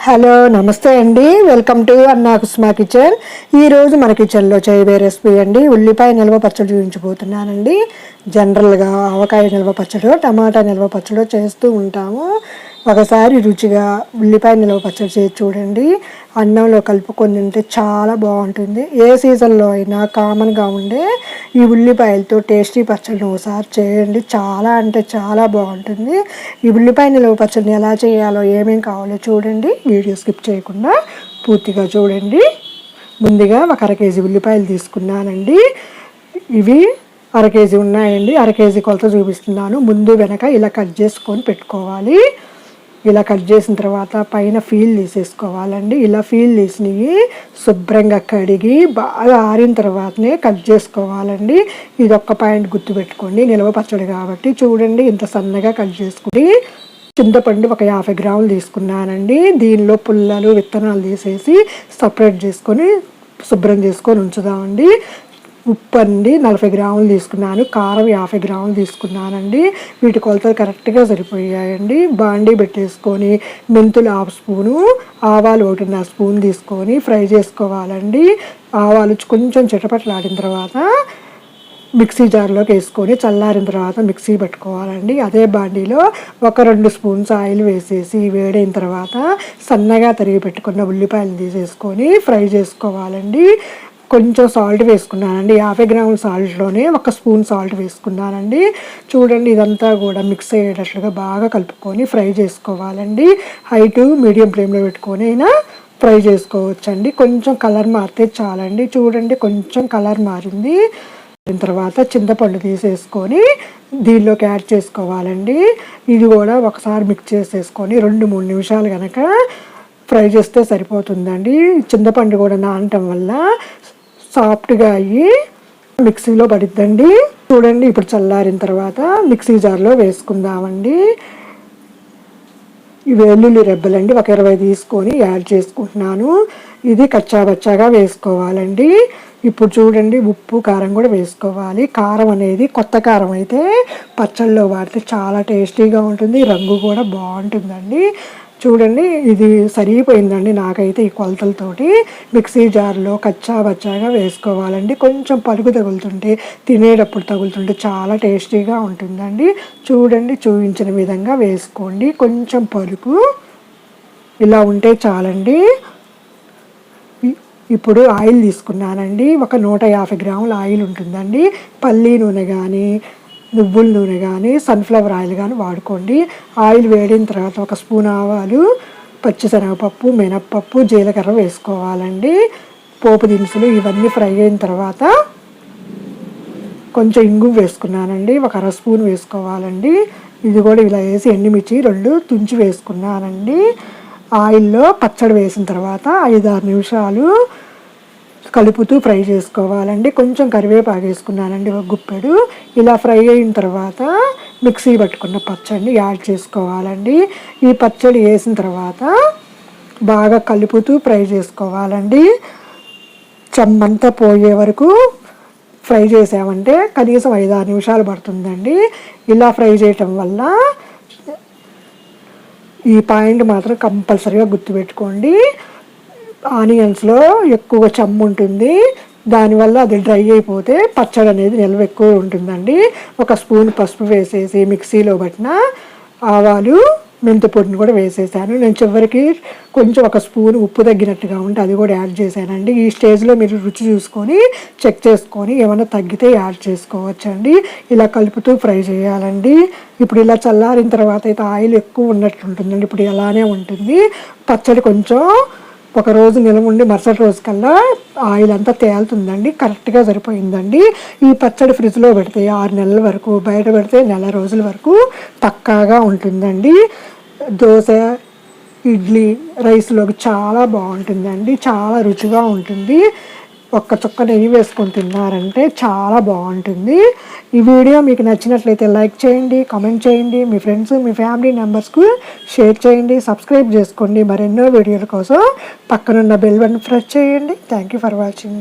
Hello నమస్తే అండి, welcome to అన్నా కుస్మా కిచెన్. ఈరోజు మన కిచెన్లో చేయబోయే రెసిపీ అండి ఉల్లిపాయ నిల్వ పచ్చడి చూపించబోతున్నానండి. జనరల్గా ఆవకాయ నిల్వ పచ్చడి, టమాటా నిల్వ పచ్చడి చేస్తూ ఉంటాము. ఒకసారి రుచిగా ఉల్లిపాయ నిల్వ పచ్చడి చేసి చూడండి. అన్నంలో కలుపుకొని తింటే చాలా బాగుంటుంది. ఏ సీజన్లో అయినా కామన్గా ఉండే ఈ ఉల్లిపాయలతో టేస్టీ పచ్చడిని ఒకసారి చేయండి. చాలా అంటే చాలా బాగుంటుంది. ఈ ఉల్లిపాయ నిల్వ పచ్చడిని ఎలా చేయాలో ఏమేమి కావాలో చూడండి. వీడియో స్కిప్ చేయకుండా పూర్తిగా చూడండి. ముందుగా ఒక అర కేజీ ఉల్లిపాయలు తీసుకున్నానండి. ఇవి అర కేజీ ఉన్నాయండి. అర కేజీ కొలత చూపిస్తున్నాను. ముందు వెనక ఇలా కట్ చేసుకొని పెట్టుకోవాలి. ఇలా కట్ చేసిన తర్వాత పైన ఫీల్ తీసేసుకోవాలండి. ఇలా ఫీల్ తీసినవి శుభ్రంగా కడిగి బాగా ఆరిన తర్వాతనే కట్ చేసుకోవాలండి. ఇది ఒక్క పాయింట్ గుర్తుపెట్టుకోండి, నిల్వ పచ్చడి కాబట్టి. చూడండి ఇంత సన్నగా కట్ చేసుకుని చింతపండు ఒక 50 గ్రాములు తీసుకున్నానండి. దీనిలో పుల్లలు విత్తనాలు తీసేసి సపరేట్ చేసుకొని శుభ్రం చేసుకొని ఉంచుదామండి. ఉప్పు అండి 40 గ్రాములు తీసుకున్నాను. కారం 50 గ్రాములు తీసుకున్నానండి. వీటి కొలతలు కరెక్ట్గా సరిపోయాయండి. బాండీ పెట్టేసుకొని మెంతులు 1/2 స్పూను, ఆవాలు 1.5 స్పూన్ తీసుకొని ఫ్రై చేసుకోవాలండి. ఆవాలు కొంచెం చిటపటలాడిన తర్వాత మిక్సీ జార్లోకి వేసుకొని చల్లారిన తర్వాత మిక్సీ పెట్టుకోవాలండి. అదే బాండీలో ఒక 2 స్పూన్స్ ఆయిల్ వేసేసి వేడైన తర్వాత సన్నగా తరిగి పెట్టుకున్న ఉల్లిపాయలు తీసేసుకొని ఫ్రై చేసుకోవాలండి. కొంచెం సాల్ట్ వేసుకున్నానండి. 50 గ్రాముల సాల్ట్లోనే 1 స్పూన్ సాల్ట్ వేసుకున్నానండి. చూడండి ఇదంతా కూడా మిక్స్ అయ్యేటట్లుగా బాగా కలుపుకొని ఫ్రై చేసుకోవాలండి. హై టు మీడియం ఫ్లేమ్లో పెట్టుకొని అయినా ఫ్రై చేసుకోవచ్చండి. కొంచెం కలర్ మారితే చాలండి. చూడండి కొంచెం కలర్ మారింది. దాని తర్వాత చింతపండు తీసేసుకొని దీనిలోకి యాడ్ చేసుకోవాలండి. ఇది కూడా ఒకసారి మిక్స్ చేసేసుకొని 2-3 నిమిషాలు కనుక ఫ్రై చేస్తే సరిపోతుందండి. చింతపండు కూడా నానటం వల్ల సాఫ్ట్గా అయ్యి మిక్సీలో పడిద్దండి. చూడండి ఇప్పుడు చల్లారిన తర్వాత మిక్సీ జార్లో వేసుకుందామండి. ఈ వెల్లుల్లి రెబ్బలండి ఒక 20 తీసుకొని యాడ్ చేసుకుంటున్నాను. ఇది కచ్చాబచ్చాగా వేసుకోవాలండి. ఇప్పుడు చూడండి ఉప్పు కారం కూడా వేసుకోవాలి. కారం అనేది కొత్త కారం అయితే పచ్చళ్ళలో వాడితే చాలా టేస్టీగా ఉంటుంది, రంగు కూడా బాగుంటుందండి. చూడండి ఇది సరిపోయిందండి నాకైతే. ఈ కొలతలతోటి మిక్సీ జార్లో కచ్చాబచ్చాగా వేసుకోవాలండి. కొంచెం పలుకు తగులుతుంటే తినేటప్పుడు తగులుతుంటే చాలా టేస్టీగా ఉంటుందండి. చూడండి చూపించిన విధంగా వేసుకోండి. కొంచెం పలుకు ఇలా ఉంటే చాలండి. ఇప్పుడు ఆయిల్ తీసుకున్నానండి. ఒక 150 గ్రాముల ఆయిల్ ఉంటుందండి. పల్లి నూనె కానీ నువ్వుల నూనె కానీ సన్ఫ్లవర్ ఆయిల్ కానీ వాడుకోండి. ఆయిల్ వేడిన తర్వాత 1 స్పూన్ ఆవాలు, పచ్చిశనగపప్పు, మినప్పప్పు, జీలకర్ర వేసుకోవాలండి. పోపు దినుసులు ఇవన్నీ ఫ్రై అయిన తర్వాత కొంచెం ఇంగు వేసుకున్నానండి. ఒక 1/2 స్పూన్ వేసుకోవాలండి. ఇది కూడా ఇలా వేసి ఎండుమిర్చి 2 తుంచి వేసుకున్నానండి. ఆయిల్లో పచ్చడి వేసిన తర్వాత 5-6 నిమిషాలు కలుపుతూ ఫ్రై చేసుకోవాలండి. కొంచెం కరివేపాకు వేసుకున్నానండి ఒక గుప్పెడు. ఇలా ఫ్రై అయిన తర్వాత మిక్సీ పట్టుకున్న పచ్చడిని యాడ్ చేసుకోవాలండి. ఈ పచ్చడి వేసిన తర్వాత బాగా కలుపుతూ ఫ్రై చేసుకోవాలండి. చెమ్మంతా పోయే వరకు ఫ్రై చేసామంటే కనీసం 5-6 నిమిషాలు పడుతుందండి. ఇలా ఫ్రై చేయటం వల్ల ఈ పాయింట్ మాత్రం కంపల్సరీగా గుర్తుపెట్టుకోండి. ఆనియన్స్లో ఎక్కువగా చెమ్ము ఉంటుంది, దానివల్ల అది డ్రై అయిపోతే పచ్చడి అనేది నిల్వ ఎక్కువ ఉంటుందండి. 1 స్పూన్ పసుపు వేసేసి మిక్సీలో పట్టిన ఆవాలు మెంతి పొడిని కూడా వేసేసాను. నేను చివరికి కొంచెం 1 స్పూన్ ఉప్పు తగ్గినట్టుగా ఉంటే అది కూడా యాడ్ చేశానండి. ఈ స్టేజ్లో మీరు రుచి చూసుకొని చెక్ చేసుకొని ఏమైనా తగ్గితే యాడ్ చేసుకోవచ్చండి. ఇలా కలుపుతూ ఫ్రై చేయాలండి. ఇప్పుడు ఇలా చల్లారిన తర్వాత అయితే ఆయిల్ ఎక్కువ ఉన్నట్టు ఉంటుందండి. ఇప్పుడు అలానే ఉంటుంది. పచ్చడి కొంచెం ఒక రోజు నిల్వ ఉండి మరుసటి రోజు కల్లా ఆయిల్ అంతా తేలుతుందండి. కరెక్ట్గా సరిపోయిందండి. ఈ పచ్చడి ఫ్రిడ్జ్లో పెడితే 6 నెలల వరకు, బయట పెడితే నెల రోజుల వరకు పక్కాగా ఉంటుందండి. దోశ, ఇడ్లీ, రైస్లోకి చాలా బాగుంటుందండి. చాలా రుచిగా ఉంటుంది. ఒక్క చుక్క నెయ్యి వేసుకొని తిన్నారంటే చాలా బాగుంటుంది. ఈ వీడియో మీకు నచ్చినట్లయితే లైక్ చేయండి, కామెంట్ చేయండి, మీ ఫ్రెండ్స్ మీ ఫ్యామిలీ మెంబర్స్కు షేర్ చేయండి, సబ్స్క్రైబ్ చేసుకోండి. మరెన్నో వీడియోల కోసం పక్కనున్న బెల్ బటన్ ప్రెస్ చేయండి. Thank you for watching.